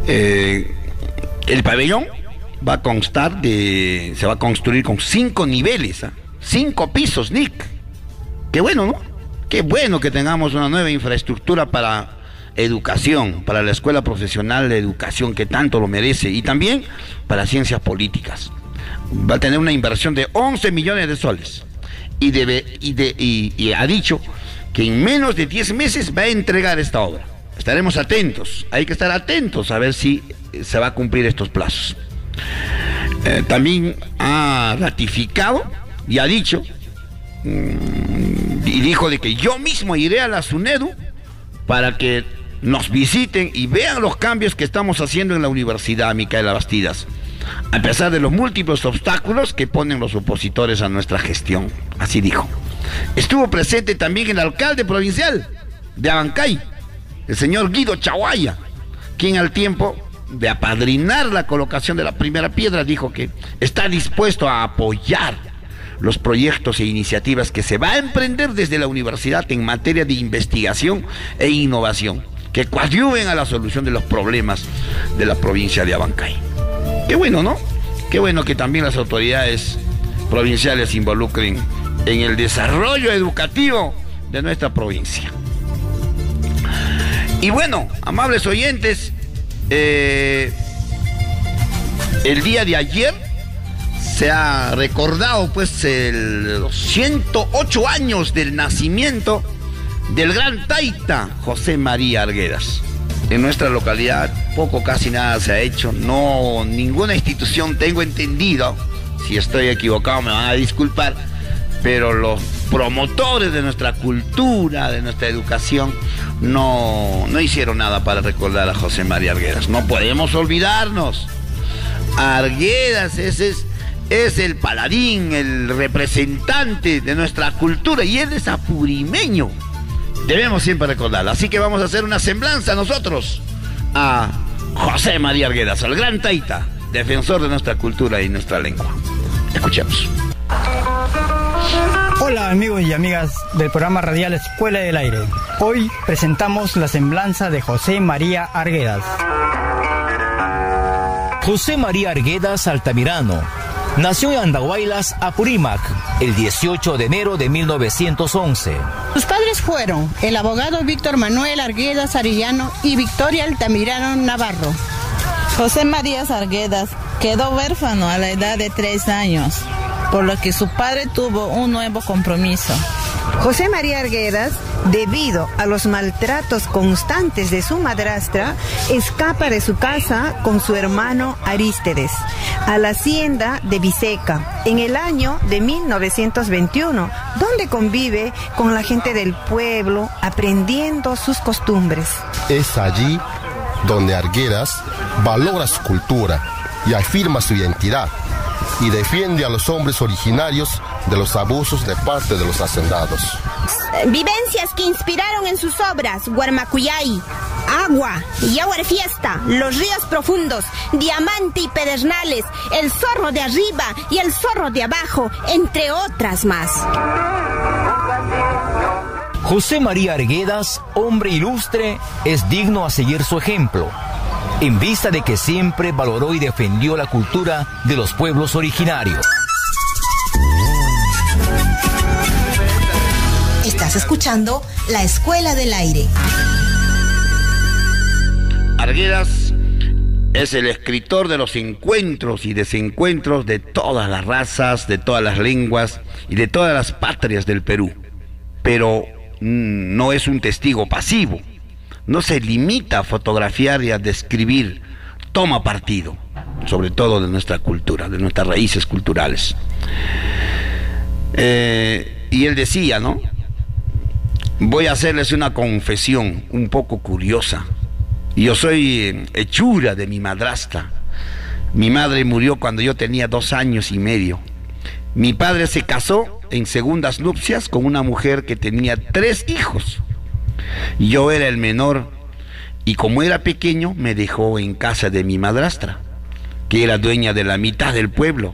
El pabellón va a constar se va a construir con 5 niveles, 5 pisos, Nick. Qué bueno, ¿no? Qué bueno que tengamos una nueva infraestructura para educación, para la Escuela Profesional de Educación que tanto lo merece, y también para ciencias políticas. Va a tener una inversión de 11 millones de soles y ha dicho que en menos de 10 meses va a entregar esta obra. Estaremos atentos, hay que estar atentos a ver si se va a cumplir estos plazos. También ha ratificado y ha dicho y dijo de que yo mismo iré a la SUNEDU para que nos visiten y vean los cambios que estamos haciendo en la Universidad Micaela Bastidas, a pesar de los múltiples obstáculos que ponen los opositores a nuestra gestión. Así dijo. Estuvo presente también el alcalde provincial de Abancay, el señor Guido Chaguaya, quien al tiempo de apadrinar la colocación de la primera piedra, dijo que está dispuesto a apoyar los proyectos e iniciativas que se va a emprender desde la universidad en materia de investigación e innovación, que coadyuven a la solución de los problemas de la provincia de Abancay. Qué bueno, ¿no? Qué bueno que también las autoridades provinciales se involucren en el desarrollo educativo de nuestra provincia. Y bueno, amables oyentes, el día de ayer se ha recordado pues los 108 años del nacimiento del gran taita José María Arguedas. En nuestra localidad poco, casi nada se ha hecho, no, ninguna institución, tengo entendido, si estoy equivocado me van a disculpar, pero los promotores de nuestra cultura, de nuestra educación, no hicieron nada para recordar a José María Arguedas. No podemos olvidarnos. Arguedas es el paladín, el representante de nuestra cultura, y él es apurimeño. Debemos siempre recordarlo. Así que vamos a hacer una semblanza nosotros a José María Arguedas, al gran taita, defensor de nuestra cultura y nuestra lengua. Escuchemos. Hola amigos y amigas del programa radial Escuela del Aire. Hoy presentamos la semblanza de José María Arguedas. José María Arguedas Altamirano nació en Andahuaylas, Apurímac, el 18 de enero de 1911. Sus padres fueron el abogado Víctor Manuel Arguedas Arellano y Victoria Altamirano Navarro. José María Arguedas quedó huérfano a la edad de 3 años, por lo que su padre tuvo un nuevo compromiso. José María Arguedas, debido a los maltratos constantes de su madrastra, escapa de su casa con su hermano Arístedes a la hacienda de Viseca en el año de 1921, donde convive con la gente del pueblo aprendiendo sus costumbres. Es allí donde Arguedas valora su cultura y afirma su identidad, y defiende a los hombres originarios de los abusos de parte de los hacendados. Vivencias que inspiraron en sus obras Guarmacuyay, Agua y Agua de Fiesta, Los Ríos Profundos, Diamante y Pedernales, El Zorro de Arriba y El Zorro de Abajo, entre otras más. José María Arguedas, hombre ilustre, es digno a seguir su ejemplo, en vista de que siempre valoró y defendió la cultura de los pueblos originarios. Estás escuchando La Escuela del Aire. Arguedas es el escritor de los encuentros y desencuentros de todas las razas, de todas las lenguas y de todas las patrias del Perú. Pero no es un testigo pasivo. No se limita a fotografiar y a describir, toma partido, sobre todo de nuestra cultura, de nuestras raíces culturales. Y él decía, ¿no? Voy a hacerles una confesión un poco curiosa. Yo soy hechura de mi madrastra. Mi madre murió cuando yo tenía 2 años y medio. Mi padre se casó en segundas nupcias con una mujer que tenía 3 hijos. Yo era el menor y como era pequeño me dejó en casa de mi madrastra, que era dueña de la mitad del pueblo.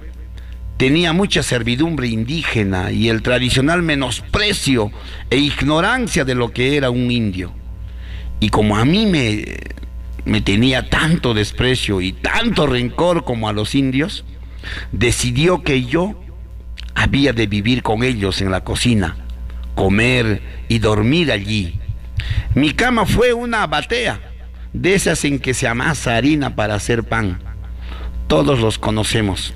Tenía mucha servidumbre indígena y el tradicional menosprecio e ignorancia de lo que era un indio. Y como a mí me tenía tanto desprecio y tanto rencor como a los indios, decidió que yo había de vivir con ellos en la cocina, comer y dormir allí. Mi cama fue una batea, de esas en que se amasa harina para hacer pan. Todos los conocemos.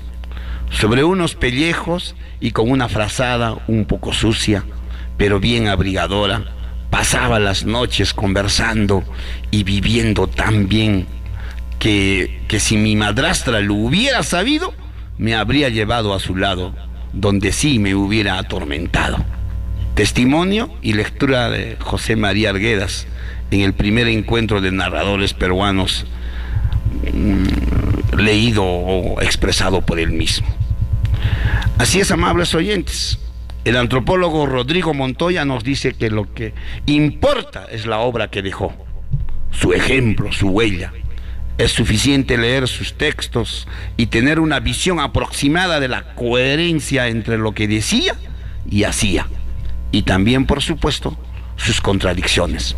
Sobre unos pellejos y con una frazada un poco sucia, pero bien abrigadora, pasaba las noches conversando y viviendo tan bien que si mi madrastra lo hubiera sabido, me habría llevado a su lado, donde sí me hubiera atormentado. Testimonio y lectura de José María Arguedas en el primer encuentro de narradores peruanos leído o expresado por él mismo. Así es, amables oyentes. El antropólogo Rodrigo Montoya nos dice que lo que importa es la obra que dejó, su ejemplo, su huella. Es suficiente leer sus textos y tener una visión aproximada de la coherencia entre lo que decía y hacía, y también, por supuesto, sus contradicciones.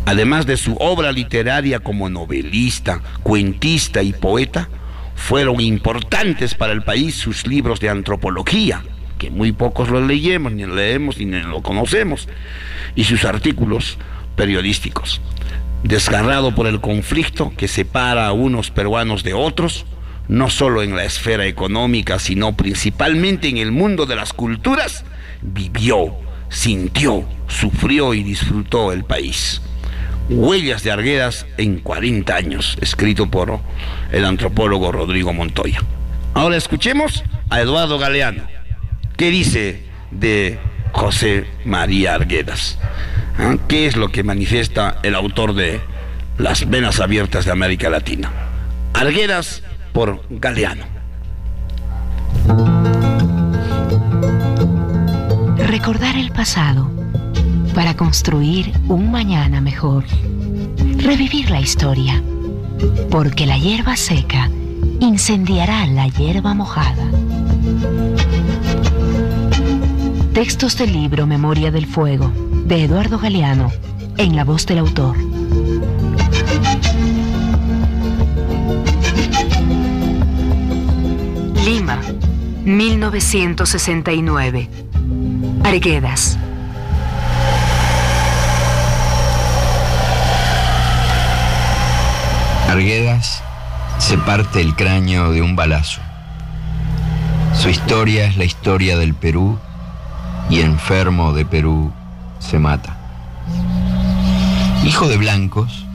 Además de su obra literaria como novelista, cuentista y poeta, fueron importantes para el país sus libros de antropología, que muy pocos los leemos ni lo conocemos, y sus artículos periodísticos. Desgarrado por el conflicto que separa a unos peruanos de otros, no solo en la esfera económica, sino principalmente en el mundo de las culturas, vivió, sintió, sufrió y disfrutó el país. Huellas de Arguedas en 40 años, escrito por el antropólogo Rodrigo Montoya. Ahora escuchemos a Eduardo Galeano. ¿Qué dice de José María Arguedas? ¿Qué es lo que manifiesta el autor de Las Venas Abiertas de América Latina? Arguedas por Galeano. Recordar el pasado para construir un mañana mejor. Revivir la historia, porque la hierba seca incendiará la hierba mojada. Textos del libro Memoria del Fuego, de Eduardo Galeano, en la voz del autor. Lima, 1969. Arguedas. Arguedas se parte el cráneo de un balazo. Su historia es la historia del Perú, y enfermo de Perú se mata. Hijo de blancos,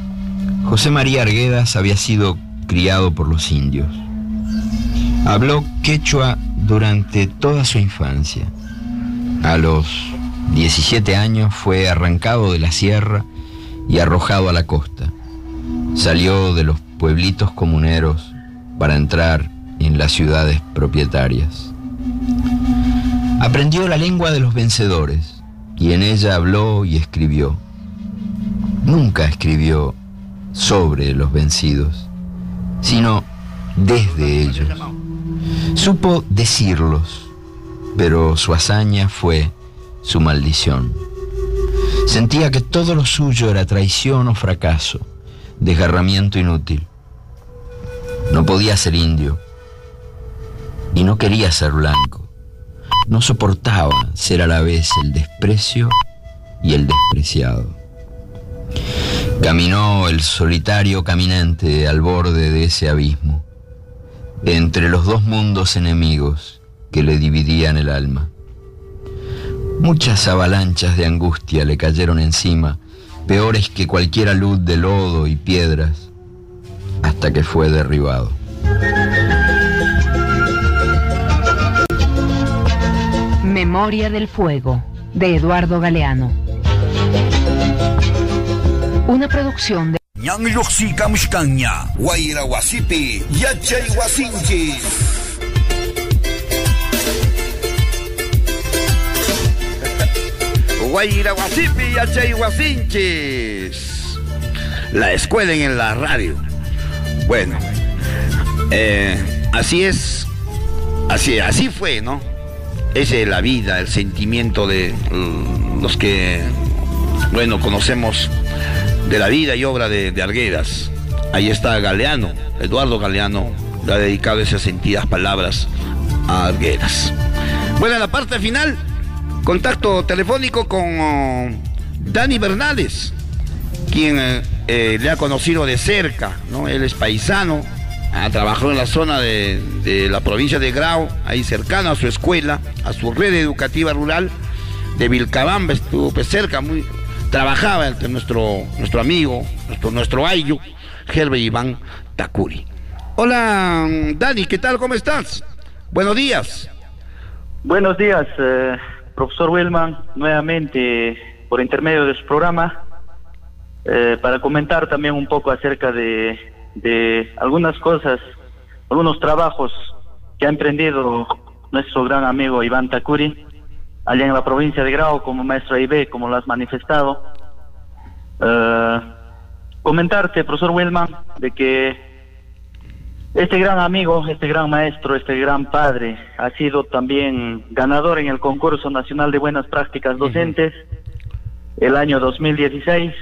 José María Arguedas había sido criado por los indios. Habló quechua durante toda su infancia. A los 17 años fue arrancado de la sierra y arrojado a la costa. Salió de los pueblitos comuneros para entrar en las ciudades propietarias. Aprendió la lengua de los vencedores y en ella habló y escribió. Nunca escribió sobre los vencidos, sino desde ellos. Supo decirlos, pero su hazaña fue su maldición. Sentía que todo lo suyo era traición o fracaso, desgarramiento inútil. No podía ser indio y no quería ser blanco. No soportaba ser a la vez el desprecio y el despreciado. Caminó el solitario caminante al borde de ese abismo, entre los dos mundos enemigos que le dividían el alma. Muchas avalanchas de angustia le cayeron encima, peores que cualquier alud de lodo y piedras, hasta que fue derribado. Memoria del Fuego, de Eduardo Galeano. Una producción de Ñanlluqsi kamushkanña, wayra wasipi, yachay wasinchis. Guayra Guasipi, Yachay Guasinchis. La escuela en la radio. Bueno, así es, así fue, ¿no? Esa es la vida, el sentimiento de los que, bueno, conocemos de la vida y obra de Arguedas. Ahí está Galeano, Eduardo Galeano, le ha dedicado esas sentidas palabras a Arguedas. Bueno, en la parte final, contacto telefónico con Dani Bernales, quien le ha conocido de cerca, ¿no? Él es paisano, ha trabajado en la zona de la provincia de Grau, ahí cercano a su escuela, a su red educativa rural de Vilcabamba, estuvo pues cerca, trabajaba entre nuestro amigo, nuestro ayllu, Herbert Iván Takuri. Hola, Dani, ¿qué tal? ¿Cómo estás? Buenos días. Buenos días, profesor Wilman, nuevamente por intermedio de su programa, para comentar también un poco acerca de algunas cosas, algunos trabajos que ha emprendido nuestro gran amigo Iván Takuri, allá en la provincia de Grau, como maestro AIB, como lo has manifestado. Comentarte, profesor Wilman, de que Este gran amigo, este gran maestro, este gran padre ha sido también ganador en el concurso nacional de buenas prácticas docentes el año 2016,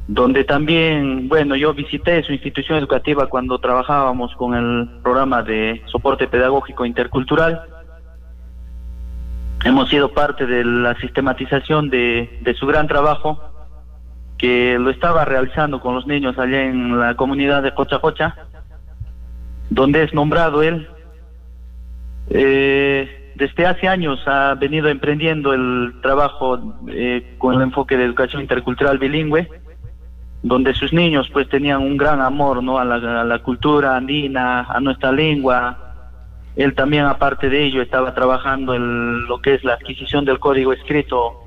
donde también, bueno, yo visité su institución educativa cuando trabajábamos con el programa de soporte pedagógico intercultural. Hemos sido parte de la sistematización de su gran trabajo, que lo estaba realizando con los niños allá en la comunidad de Cochacocha, donde es nombrado él. Desde hace años ha venido emprendiendo el trabajo con el enfoque de educación intercultural bilingüe, donde sus niños pues tenían un gran amor, ¿no?, a la cultura andina, a nuestra lengua. Él también, aparte de ello, estaba trabajando en lo que es la adquisición del código escrito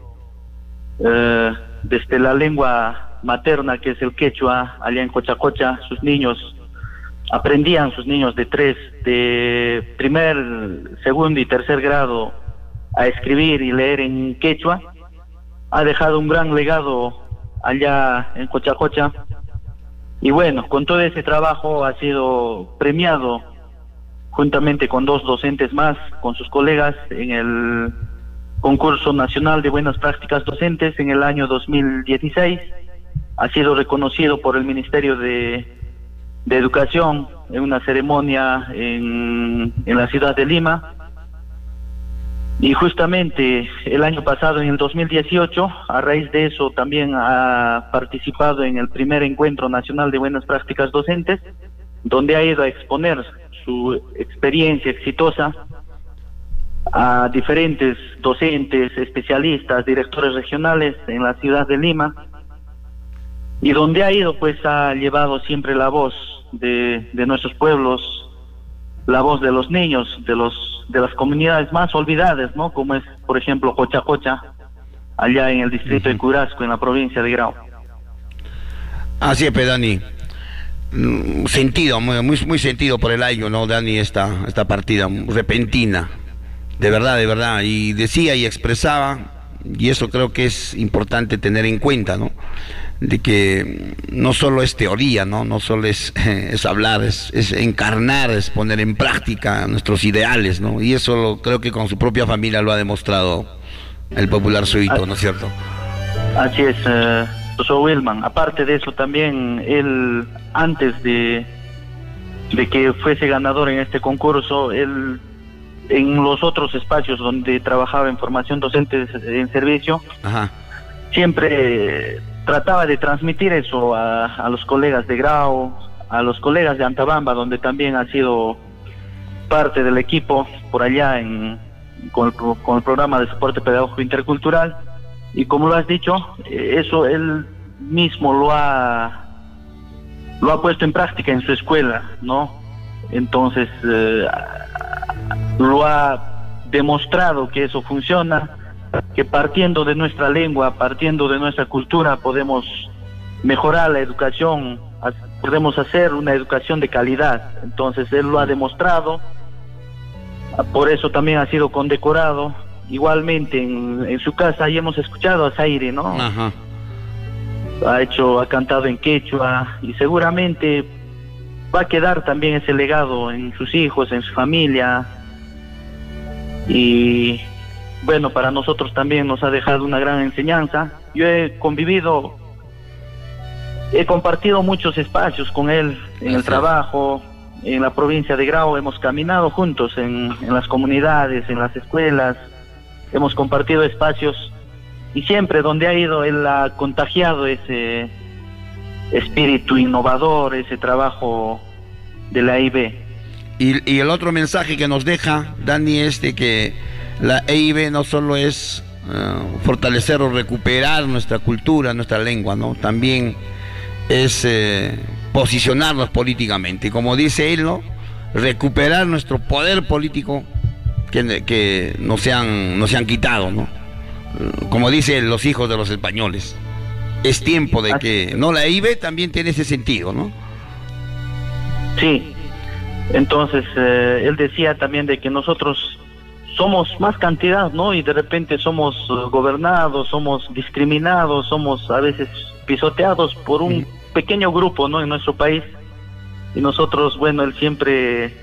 desde la lengua materna, que es el quechua, allá en Cochacocha. Sus niños de primer, segundo y tercer grado a escribir y leer en quechua. Ha dejado un gran legado allá en Cochacocha, y bueno, con todo ese trabajo ha sido premiado juntamente con 2 docentes más, con sus colegas, en el concurso nacional de buenas prácticas docentes en el año 2016. Ha sido reconocido por el Ministerio de Educación en una ceremonia en la ciudad de Lima. Y justamente el año pasado, en el 2018, a raíz de eso también ha participado en el primer encuentro nacional de buenas prácticas docentes, donde ha ido a exponer su experiencia exitosa a diferentes docentes, especialistas, directores regionales en la ciudad de Lima, y donde ha ido pues ha llevado siempre la voz de nuestros pueblos, la voz de los niños, de las comunidades más olvidadas, ¿no?, como es, por ejemplo, Cochacocha, allá en el distrito de Curasco, en la provincia de Grau. Así es, Dani. Sentido, muy sentido por el año, ¿no, Dani? Esta partida repentina, de verdad, y decía y expresaba, y eso creo que es importante tener en cuenta, ¿no?, de que no solo es teoría, no solo es hablar, es encarnar, es poner en práctica nuestros ideales, ¿no? Y eso creo que con su propia familia lo ha demostrado el popular Suito, ¿no es cierto? Así es, profesor Wilman. Aparte de eso también, él, antes de que fuese ganador en este concurso, él, en los otros espacios donde trabajaba en formación docente en servicio, siempre trataba de transmitir eso a los colegas de Grau, a los colegas de Antabamba, donde también ha sido parte del equipo por allá con el programa de soporte pedagógico intercultural. Y como lo has dicho, eso él mismo lo ha puesto en práctica en su escuela, ¿no? Entonces lo ha demostrado que eso funciona, que partiendo de nuestra lengua, partiendo de nuestra cultura, podemos mejorar la educación, podemos hacer una educación de calidad. Entonces él lo ha demostrado, por eso también ha sido condecorado. Igualmente en su casa, y hemos escuchado a Zaire, ¿no? Ha cantado en quechua, y seguramente va a quedar también ese legado en sus hijos, en su familia. Y bueno, para nosotros también nos ha dejado una gran enseñanza. Yo he compartido muchos espacios con él en el trabajo, en la provincia de Grau. Hemos caminado juntos en las comunidades, en las escuelas, hemos compartido espacios, y siempre donde ha ido él ha contagiado ese espíritu innovador, ese trabajo de la EIB. Y el otro mensaje que nos deja, Dani, es de que la EIB no solo es fortalecer o recuperar nuestra cultura, nuestra lengua, ¿no? También es posicionarnos políticamente, y como dice él, ¿no?, recuperar nuestro poder político que nos han quitado, ¿no? Como dicen los hijos de los españoles, es tiempo de que, ¿no? La EIB también tiene ese sentido, ¿no? Sí, entonces él decía también de que nosotros somos más cantidad, ¿no? Y de repente somos gobernados, somos discriminados, somos a veces pisoteados por un pequeño grupo, ¿no?, en nuestro país. Y nosotros, bueno, él siempre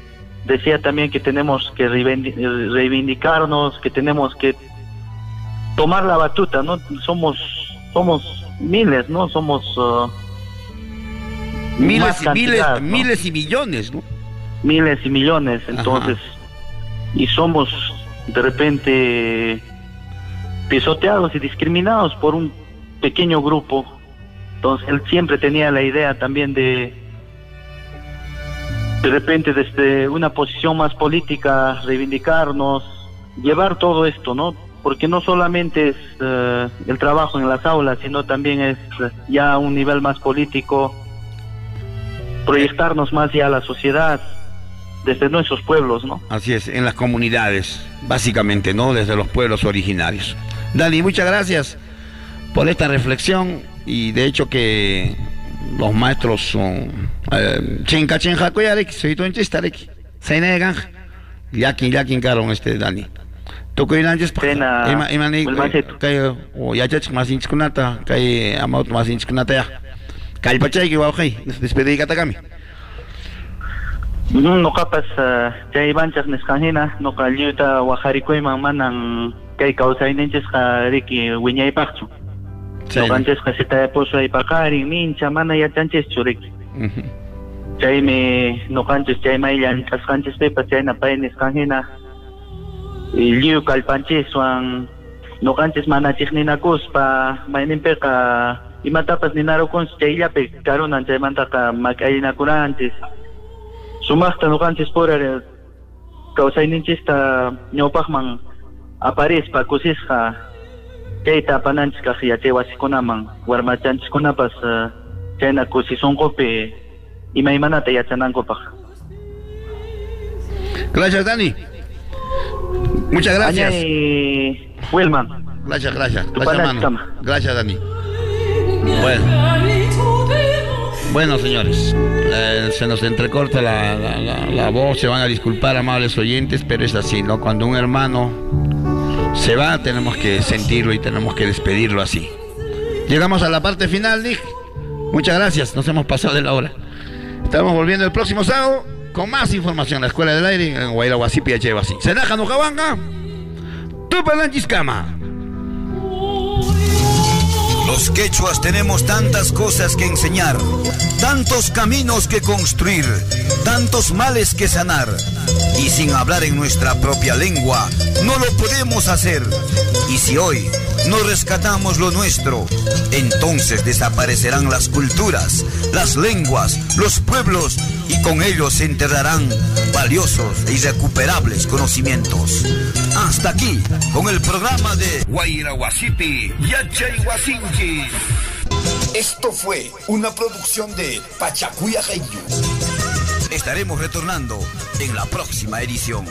decía también que tenemos que reivindicarnos, que tenemos que tomar la batuta, ¿no? Somos miles, ¿no? Somos miles y millones, ¿no? Miles y millones, entonces, y somos de repente pisoteados y discriminados por un pequeño grupo. Entonces él siempre tenía la idea también de repente desde una posición más política reivindicarnos, llevar todo esto, ¿no? Porque no solamente es el trabajo en las aulas, sino también es ya un nivel más político, proyectarnos más ya a la sociedad desde nuestros pueblos, ¿no? Así es, en las comunidades, básicamente, ¿no? Desde los pueblos originarios. Dani, muchas gracias por esta reflexión, y de hecho que los maestros son chenja kuyarek, soy tu enchistarek, sainegan, yakin caron Dani. Toco ilanjes para imani kay o yachach más inchkunata, kay amaut más inchkunata ya. Kalpachay que wauhay, despedí katakami. No capas chay banchas neskanhina, no kalyuta waharikuyman manan kay kawsaynenches riki wiñaypaqchu. No kanches kasita poso ay pakari mincha mana yachanches churiki. Chaymi no kanches chay maylan kaskanches pepa chay napay neskanhina. Liu kalpanches wan no kanches mana chikninakuspa maynimpeqa imatapas ninarukun chayllapi karunan chaymantaka makayinakuranchis. Sumaqta nuqanchis pura kawsayninchista ñawpaqman aparispa kusisqa chayta apananchis chay wasikunaman warmachanchikunapas chayna kusisunqupi imaymanata yachanankupaq. Gracias, Dani. Muchas gracias. Wilman. Gracias, mano. Gracias, Dani. Bueno, señores, se nos entrecorta la voz, se van a disculpar, amables oyentes, pero es así, ¿no? Cuando un hermano se va, tenemos que sentirlo y tenemos que despedirlo así. Llegamos a la parte final, Nick. Muchas gracias, nos hemos pasado de la hora. Estamos volviendo el próximo sábado con más información. La Escuela del Aire en Guayra Guasipi, Achevasi. Senaja no Cabanga, Tupalanchiscama. Los quechuas tenemos tantas cosas que enseñar, tantos caminos que construir, tantos males que sanar. Y sin hablar en nuestra propia lengua, no lo podemos hacer. Y si hoy no rescatamos lo nuestro, entonces desaparecerán las culturas, las lenguas, los pueblos, y con ellos se enterrarán valiosos e irrecuperables conocimientos. Hasta aquí con el programa de Guayra Guasipi, Yachay Guasinchis. Esto fue una producción de Pachacuya Reyu. Estaremos retornando en la próxima edición.